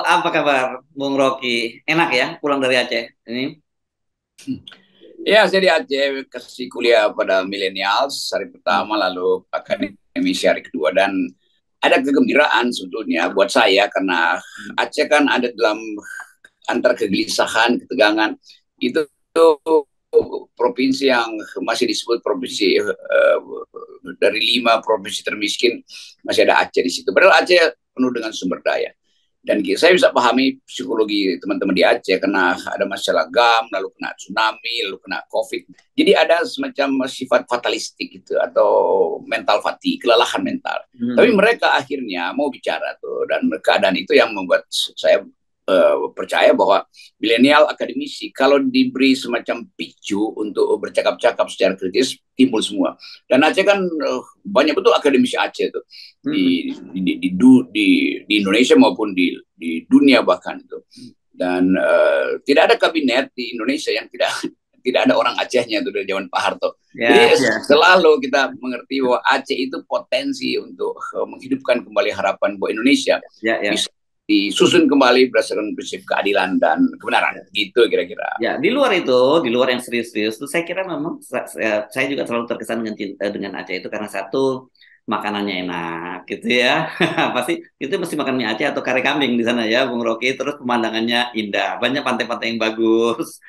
apa kabar Bung Rocky? Enak ya pulang dari Aceh ini? Ya, saya di Aceh kasih kuliah pada millennials hari Hmm. pertama, lalu akademisi hari kedua, dan ada kegembiraan sebetulnya buat saya karena Aceh kan ada dalam antara kegelisahan, ketegangan itu provinsi yang masih disebut provinsi dari 5 provinsi termiskin, masih ada Aceh di situ. Padahal Aceh penuh dengan sumber daya. Dan saya bisa pahami psikologi teman-teman di Aceh karena ada masalah GAM, lalu kena tsunami, lalu kena COVID. Jadi ada semacam sifat fatalistik gitu atau mental fatigue, kelelahan mental. Tapi Hmm. mereka akhirnya mau bicara tuh, dan keadaan itu yang membuat saya percaya bahwa milenial akademisi kalau diberi semacam picu untuk bercakap-cakap secara kritis timbul semua. Dan Aceh kan banyak betul akademisi Aceh tuh Hmm. di Indonesia maupun di dunia bahkan itu. Dan tidak ada kabinet di Indonesia yang tidak tidak ada orang Acehnya itu dari zaman Pak Harto. Ya, Jadi ya, selalu kita mengerti bahwa Aceh itu potensi untuk menghidupkan kembali harapan bahwa Indonesia ya, ya. bisa disusun kembali berdasarkan prinsip keadilan dan kebenaran. Gitu kira-kira. Ya, di luar yang serius-serius, tuh saya kira memang saya juga selalu terkesan dengan dengan Aceh itu karena satu makanannya enak, gitu ya. Pasti itu mesti makan mie Aceh atau kari kambing di sana ya, Bung Rocky. Terus pemandangannya indah, banyak pantai-pantai yang bagus,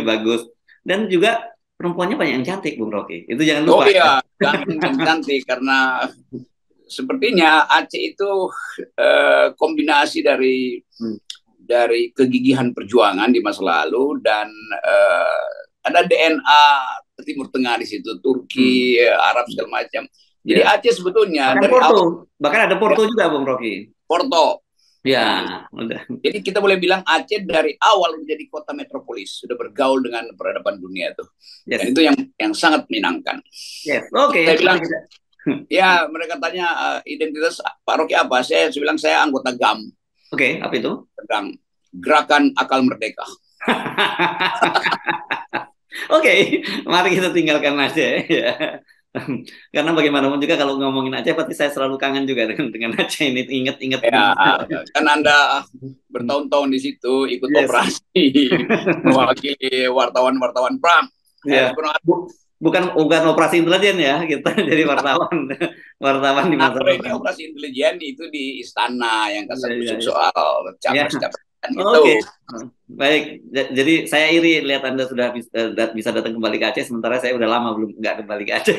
bagus. Dan juga perempuannya banyak yang cantik, Bung Rocky. Itu jangan Oh lupa ya. iya, dan cantik karena sepertinya Aceh itu kombinasi Hmm. dari kegigihan perjuangan di masa lalu dan ada DNA Timur Tengah di situ, Hmm. Turki, Arab segala macam. Jadi Ya. Aceh sebetulnya Bahkan dari Porto, awal bahkan ada ya, Porto juga, Bung Rocky. Porto. Nah, Ya, udah. jadi kita boleh bilang Aceh dari awal menjadi kota metropolis, sudah bergaul dengan peradaban dunia itu. Dan Yes, itu yang sangat menyenangkan. yes. Oke, Saya mari bilang, kita. ya mereka tanya identitas Pak Rocky apa? Saya bilang saya anggota GAM, Oke, apa itu? Gerakan Akal Merdeka. Oke, mari kita tinggalkan Aceh ya. Karena bagaimanapun juga kalau ngomongin Aceh, pasti saya selalu kangen juga dengan Aceh ini. Ingat-ingat Ya, dulu. kan Anda bertahun-tahun di situ ikut Yes. operasi mewakili wartawan-wartawan perang. Ya, Sebenarnya bukan bukan operasi intelijen ya, kita jadi wartawan, wartawan di masa kalau ini perang. operasi intelijen itu di istana yang Iya, kasat iya, kusuk iya. soal Ya, capres-capres kan oke. gitu. Baik, jadi saya iri lihat Anda sudah bisa datang kembali ke Aceh, sementara saya udah lama belum nggak kembali ke Aceh.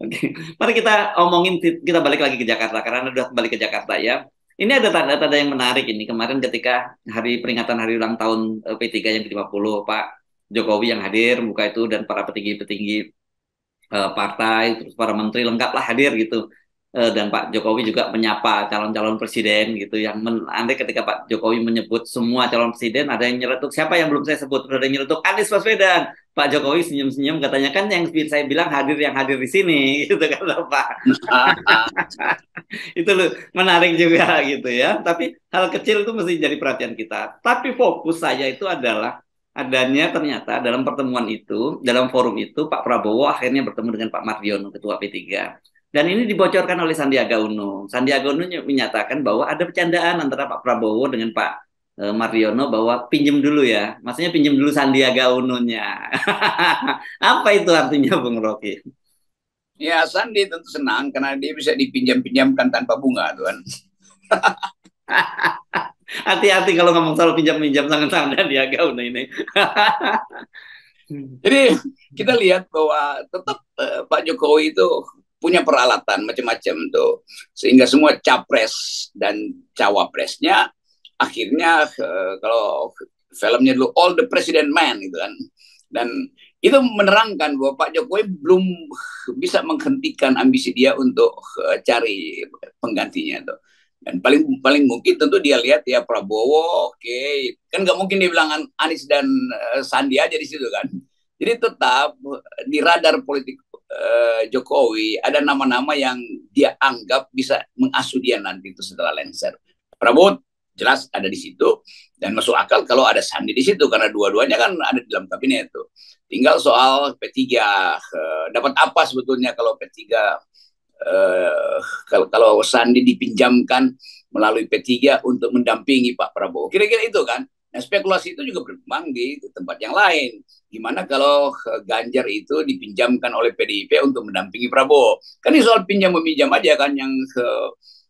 Oke, mari kita omongin, kita balik lagi ke Jakarta, karena Anda udah kembali ke Jakarta ya. Ini ada tanda-tanda yang menarik ini. Kemarin ketika peringatan hari ulang tahun P3 yang ke-50, Pak Jokowi yang hadir, buka itu, dan para petinggi-petinggi partai, terus para menteri lengkaplah hadir gitu. Dan Pak Jokowi juga menyapa calon-calon presiden gitu. Andai ketika Pak Jokowi menyebut semua calon presiden, ada yang nyeletuk, siapa yang belum saya sebut? Ada yang nyeletuk Anies Baswedan. Pak Jokowi senyum-senyum katanya, kan yang saya bilang hadir, yang hadir di sini gitu kan Pak. Itu loh menarik juga gitu ya. Tapi hal kecil itu mesti jadi perhatian kita. Tapi fokus saya itu adalah adanya ternyata dalam pertemuan itu, dalam forum itu, Pak Prabowo akhirnya bertemu dengan Pak Mardiono, Ketua P3. Dan ini dibocorkan oleh Sandiaga Uno. Sandiaga Uno menyatakan bahwa ada bercandaan antara Pak Prabowo dengan Pak Mardiono bahwa pinjem dulu ya. Maksudnya pinjem dulu Sandiaga Uno-nya. Apa itu artinya, Bung Rocky? Ya Sandi tentu senang karena dia bisa dipinjam-pinjamkan tanpa bunga tuan. Hati-hati kalau ngomong soal pinjam-pinjam sangat-sangat Sandiaga Uno ini. Jadi kita lihat bahwa tetap Pak Jokowi itu punya peralatan macam-macam tuh, sehingga semua capres dan cawapresnya akhirnya kalau filmnya dulu All the President Man gitu kan, dan itu menerangkan bahwa Pak Jokowi belum bisa menghentikan ambisi dia untuk cari penggantinya tuh. Dan paling paling mungkin tentu dia lihat ya Prabowo, oke, kan nggak mungkin dia bilang Anies dan Sandi aja di situ kan. Jadi tetap di radar politik Jokowi ada nama-nama yang dia anggap bisa mengasuh dia nanti itu setelah lengser. Prabowo jelas ada di situ dan masuk akal kalau ada Sandi di situ karena dua-duanya kan ada di dalam kabinet itu. Tinggal soal P3 dapat apa sebetulnya kalau P3 kalau Sandi dipinjamkan melalui P3 untuk mendampingi Pak Prabowo. Kira-kira itu kan. Nah, spekulasi itu juga berkembang di tempat yang lain. Gimana kalau Ganjar itu dipinjamkan oleh PDIP untuk mendampingi Prabowo? Kan ini soal pinjam meminjam aja kan yang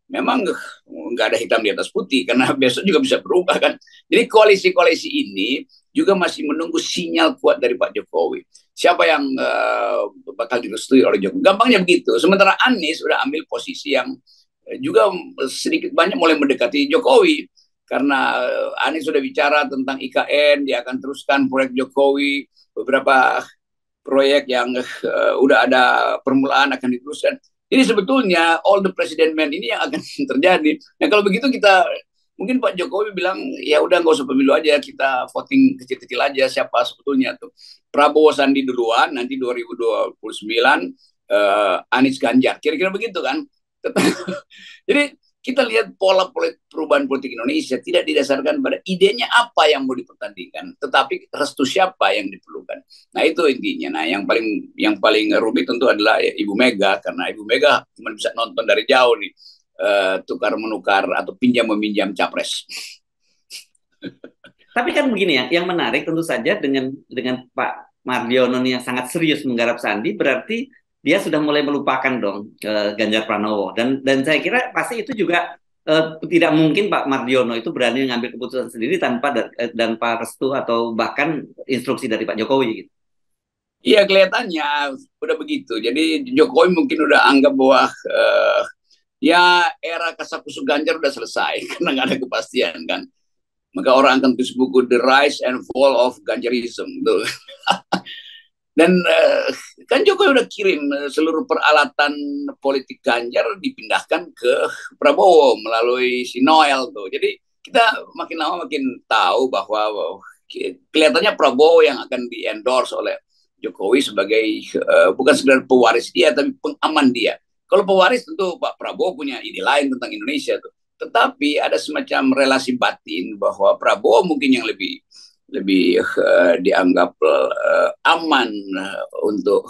memang nggak ada hitam di atas putih karena besok juga bisa berubah kan. Jadi koalisi-koalisi ini juga masih menunggu sinyal kuat dari Pak Jokowi. Siapa yang bakal direstui oleh Jokowi? Gampangnya begitu. Sementara Anies sudah ambil posisi yang juga sedikit banyak mulai mendekati Jokowi. Karena Anies sudah bicara tentang IKN, dia akan teruskan proyek Jokowi, beberapa proyek yang udah ada permulaan akan diteruskan. Jadi sebetulnya all the president man ini yang akan terjadi. Nah kalau begitu kita mungkin Pak Jokowi bilang ya udah nggak usah pemilu aja, kita voting kecil-kecil aja siapa sebetulnya tuh. Prabowo Sandi duluan, nanti 2029 Anies Ganjar. Kira-kira begitu kan? Jadi kita lihat pola perubahan politik Indonesia tidak didasarkan pada idenya apa yang mau dipertandingkan, tetapi restu siapa yang diperlukan. Nah itu intinya. Nah yang paling rumit tentu adalah Ibu Mega, karena Ibu Mega cuma bisa nonton dari jauh nih, tukar menukar atau pinjam meminjam capres. Tapi kan begini ya, yang menarik tentu saja dengan Pak Mardiono yang sangat serius menggarap Sandi, berarti dia sudah mulai melupakan dong Ganjar Pranowo, dan saya kira pasti itu juga tidak mungkin Pak Mardiono itu berani mengambil keputusan sendiri tanpa restu atau bahkan instruksi dari Pak Jokowi gitu. Iya kelihatannya udah begitu. Jadi Jokowi mungkin udah anggap bahwa ya era kasakusuk Ganjar udah selesai karena nggak ada kepastian kan. Maka orang akan tulis buku The Rise and Fall of Ganjarism tuh. Dan kan Jokowi udah kirim seluruh peralatan politik Ganjar dipindahkan ke Prabowo melalui si Noel tuh. Jadi kita makin lama makin tahu bahwa kelihatannya Prabowo yang akan di-endorse oleh Jokowi sebagai bukan sekedar pewaris dia, tapi pengaman dia. Kalau pewaris tentu Pak Prabowo punya ide lain tentang Indonesia tuh. Tetapi ada semacam relasi batin bahwa Prabowo mungkin yang lebih dianggap aman untuk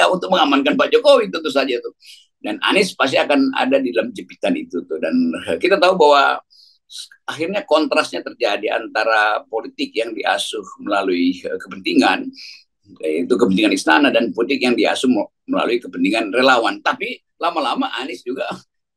untuk mengamankan Pak Jokowi tentu saja tuh. Dan Anies pasti akan ada di dalam jepitan itu tuh. Dan kita tahu bahwa akhirnya kontrasnya terjadi antara politik yang diasuh melalui kepentingan, itu kepentingan istana, dan politik yang diasuh melalui kepentingan relawan. Tapi lama-lama Anies juga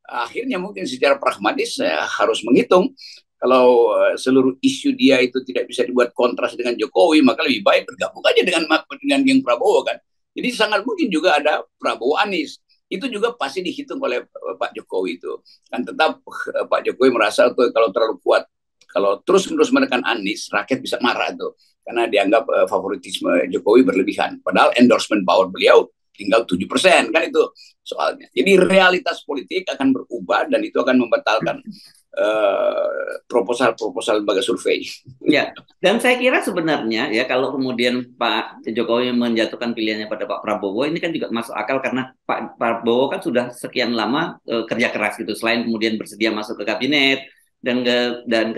akhirnya mungkin secara pragmatis harus menghitung kalau seluruh isu dia itu tidak bisa dibuat kontras dengan Jokowi, maka lebih baik bergabung aja dengan geng Prabowo kan. Jadi sangat mungkin juga ada Prabowo Anies. Itu juga pasti dihitung oleh Pak Jokowi itu. Kan tetap Pak Jokowi merasa tuh kalau terlalu kuat, kalau terus-menerus menekan Anies, rakyat bisa marah tuh. Karena dianggap favoritisme Jokowi berlebihan. Padahal endorsement power beliau tinggal 7%, kan itu soalnya. Jadi realitas politik akan berubah dan itu akan membatalkan proposal lembaga survei. Ya, dan saya kira sebenarnya ya kalau kemudian Pak Jokowi menjatuhkan pilihannya pada Pak Prabowo, ini kan juga masuk akal karena Pak Prabowo kan sudah sekian lama kerja keras gitu, selain kemudian bersedia masuk ke kabinet dan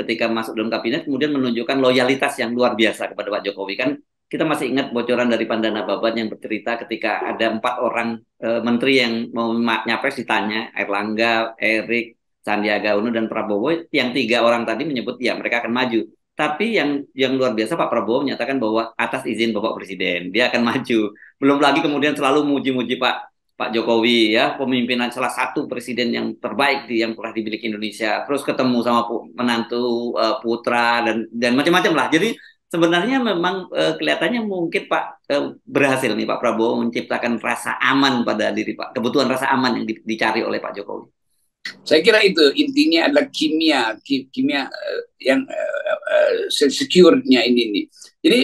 ketika masuk dalam kabinet kemudian menunjukkan loyalitas yang luar biasa kepada Pak Jokowi. Kan kita masih ingat bocoran dari Pandana Baban yang bercerita ketika ada 4 orang menteri yang mau nyapres ditanya, Erlangga, Erik, Sandiaga Uno, dan Prabowo, yang 3 orang tadi menyebut ya mereka akan maju. Tapi yang luar biasa Pak Prabowo menyatakan bahwa atas izin Bapak Presiden dia akan maju. Belum lagi kemudian selalu muji-muji Pak Jokowi ya, pemimpinan salah satu presiden yang terbaik yang pernah dimiliki Indonesia. Terus ketemu sama menantu putra dan macam-macam lah. Jadi sebenarnya memang kelihatannya mungkin Pak berhasil nih Pak Prabowo menciptakan rasa aman pada diri Pak, kebutuhan rasa aman yang dicari oleh Pak Jokowi. Saya kira itu intinya adalah kimia yang secure-nya ini nih. Jadi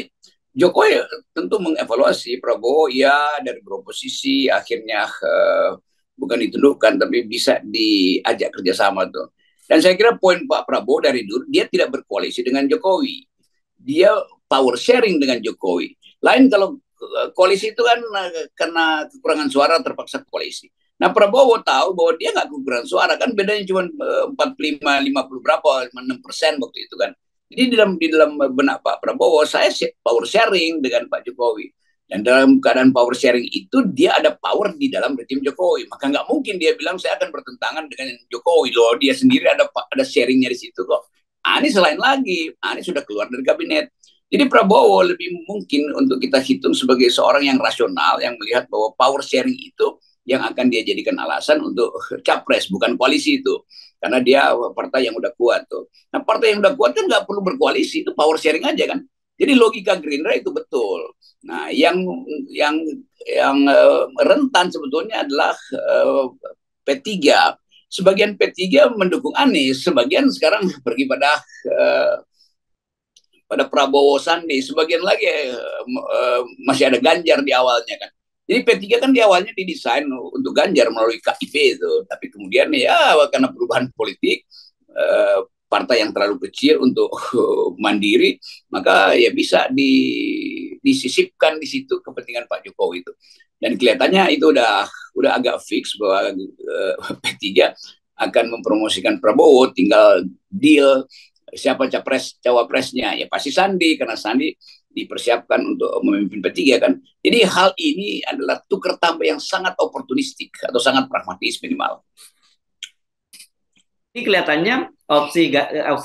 Jokowi tentu mengevaluasi Prabowo ya dari beroposisi akhirnya bukan ditundukkan tapi bisa diajak kerjasama tuh. Dan saya kira poin Pak Prabowo dari dulu dia tidak berkoalisi dengan Jokowi. Dia power sharing dengan Jokowi. Lain kalau koalisi itu kan karena kekurangan suara terpaksa koalisi. Nah Prabowo tahu bahwa dia nggak kekurangan suara kan, bedanya cuma 45, 50 berapa, 6% waktu itu kan. Jadi di dalam benak Pak Prabowo saya power sharing dengan Pak Jokowi. Dan dalam keadaan power sharing itu dia ada power di dalam rejim Jokowi. Maka nggak mungkin dia bilang saya akan bertentangan dengan Jokowi loh. Dia sendiri ada sharingnya di situ kok. Anies selain lagi, Anies sudah keluar dari kabinet. Jadi Prabowo lebih mungkin untuk kita hitung sebagai seorang yang rasional yang melihat bahwa power sharing itu yang akan dia jadikan alasan untuk capres, bukan koalisi itu. Karena dia partai yang udah kuat tuh. Nah partai yang udah kuat kan nggak perlu berkoalisi, itu power sharing aja kan. Jadi logika Gerindra itu betul. Nah, yang rentan sebetulnya adalah P3. Sebagian P3 mendukung Anies, sebagian sekarang pergi pada Prabowo Sandi, sebagian lagi masih ada Ganjar di awalnya kan. Jadi P3 kan di awalnya didesain untuk Ganjar melalui KIP itu, tapi kemudian ya karena perubahan politik partai yang terlalu kecil untuk mandiri, maka ya bisa disisipkan di situ kepentingan Pak Jokowi itu. Dan kelihatannya itu udah agak fix bahwa P3 akan mempromosikan Prabowo, tinggal deal siapa cawapresnya. Ya pasti Sandi, karena Sandi dipersiapkan untuk memimpin P3 kan. Jadi hal ini adalah tukar tambah yang sangat oportunistik atau sangat pragmatis minimal. Ini kelihatannya opsi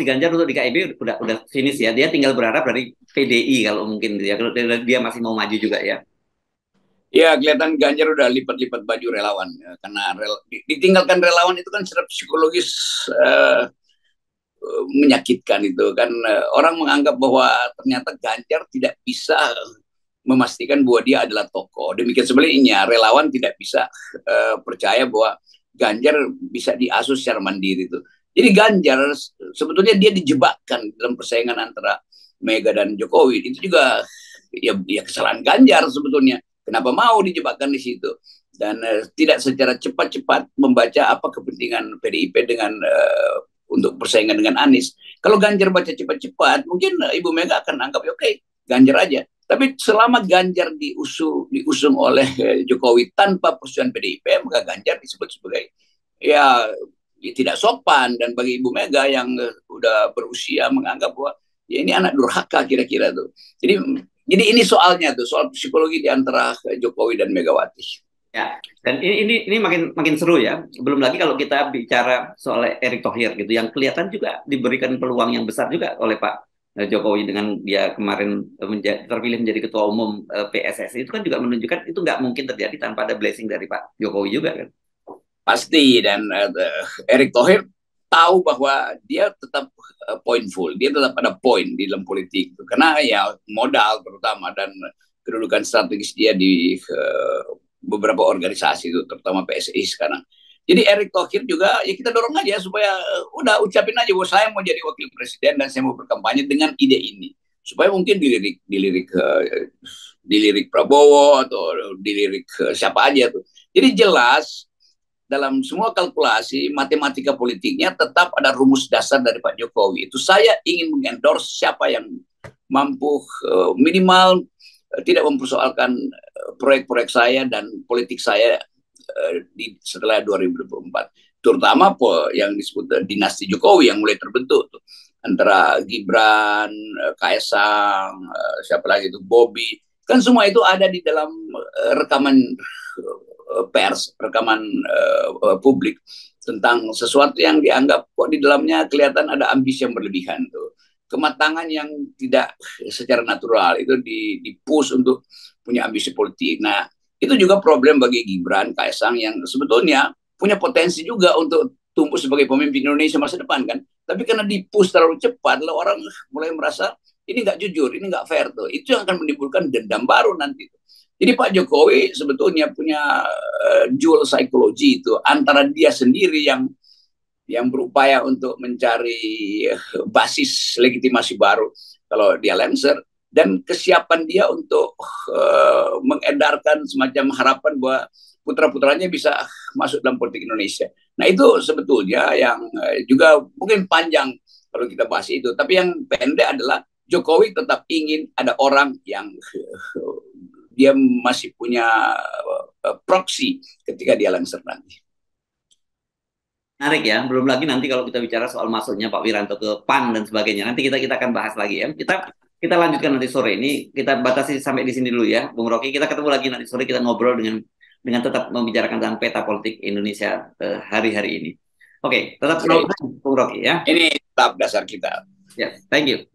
Ganjar untuk di KIB udah finish ya. Dia tinggal berharap dari PDI kalau mungkin ya. Kalau dia masih mau maju juga ya. Ya kelihatan Ganjar udah lipat-lipat baju relawan ya, karena ditinggalkan relawan itu kan secara psikologis menyakitkan itu kan. Orang menganggap bahwa ternyata Ganjar tidak bisa memastikan bahwa dia adalah tokoh. Demikian sebaliknya relawan tidak bisa percaya bahwa Ganjar bisa diasuh secara mandiri itu. Jadi Ganjar sebetulnya dia dijebakkan dalam persaingan antara Mega dan Jokowi. Itu juga ya kesalahan Ganjar sebetulnya. Kenapa mau dijebakkan di situ? Dan tidak secara cepat-cepat membaca apa kepentingan PDIP dengan untuk persaingan dengan Anies. Kalau Ganjar baca cepat-cepat, mungkin Ibu Mega akan anggap oke, Ganjar aja. Tapi selama Ganjar diusung oleh Jokowi tanpa persetujuan PDIP, maka Ganjar disebut sebagai ya tidak sopan. Dan bagi Ibu Mega yang udah berusia menganggap bahwa ya ini anak durhaka kira-kira tuh. Jadi ini soalnya tuh, soal psikologi di antara Jokowi dan Megawati. Ya, dan ini makin seru ya. Belum lagi kalau kita bicara soal Erick Thohir gitu, yang kelihatan juga diberikan peluang yang besar juga oleh Pak Jokowi dengan dia kemarin terpilih menjadi ketua umum PSSI. Itu kan juga menunjukkan itu nggak mungkin terjadi tanpa ada blessing dari Pak Jokowi juga kan. Pasti, dan Erick Thohir tahu bahwa dia tetap pointful, dia tetap ada poin di dalam politik karena ya modal terutama dan kedudukan strategis dia di beberapa organisasi itu terutama PSI sekarang. Jadi Erick Thohir juga ya kita dorong aja supaya udah ucapin aja bahwa saya mau jadi wakil presiden dan saya mau berkampanye dengan ide ini supaya mungkin dilirik Prabowo atau dilirik siapa aja tuh. Jadi jelas dalam semua kalkulasi matematika politiknya tetap ada rumus dasar dari Pak Jokowi. Itu saya ingin mengendorse siapa yang mampu minimal tidak mempersoalkan proyek-proyek saya dan politik saya setelah 2024. Terutama yang disebut dinasti Jokowi yang mulai terbentuk tuh. Antara Gibran, Kaesang, siapa lagi itu Bobby. Kan semua itu ada di dalam rekaman pers, rekaman publik tentang sesuatu yang dianggap kok di dalamnya kelihatan ada ambisi yang berlebihan tuh. Kematangan yang tidak secara natural itu di-push untuk punya ambisi politik. Nah, itu juga problem bagi Gibran, Kaesang yang sebetulnya punya potensi juga untuk tumbuh sebagai pemimpin Indonesia masa depan kan. Tapi karena di-push terlalu cepat, lalu orang mulai merasa ini nggak jujur, ini nggak fair tuh. Itu yang akan menimbulkan dendam baru nanti. Jadi Pak Jokowi sebetulnya punya dual psychology itu antara dia sendiri yang berupaya untuk mencari basis legitimasi baru kalau dia Lancer dan kesiapan dia untuk mengedarkan semacam harapan bahwa putra-putranya bisa masuk dalam politik Indonesia. Nah itu sebetulnya yang juga mungkin panjang kalau kita bahas itu, tapi yang pendek adalah Jokowi tetap ingin ada orang yang dia masih punya proksi ketika dia Lancer nanti. Menarik ya, belum lagi nanti kalau kita bicara soal masuknya Pak Wiranto ke PAN dan sebagainya. Nanti kita akan bahas lagi ya. Kita kita lanjutkan nanti sore ini. Kita batasi sampai di sini dulu ya, Bung Rocky. Kita ketemu lagi nanti sore, kita ngobrol dengan tetap membicarakan tentang peta politik Indonesia hari-hari ini. Oke, tetap Oke. Bung Rocky ya. Ini tahap dasar kita. Ya, thank you.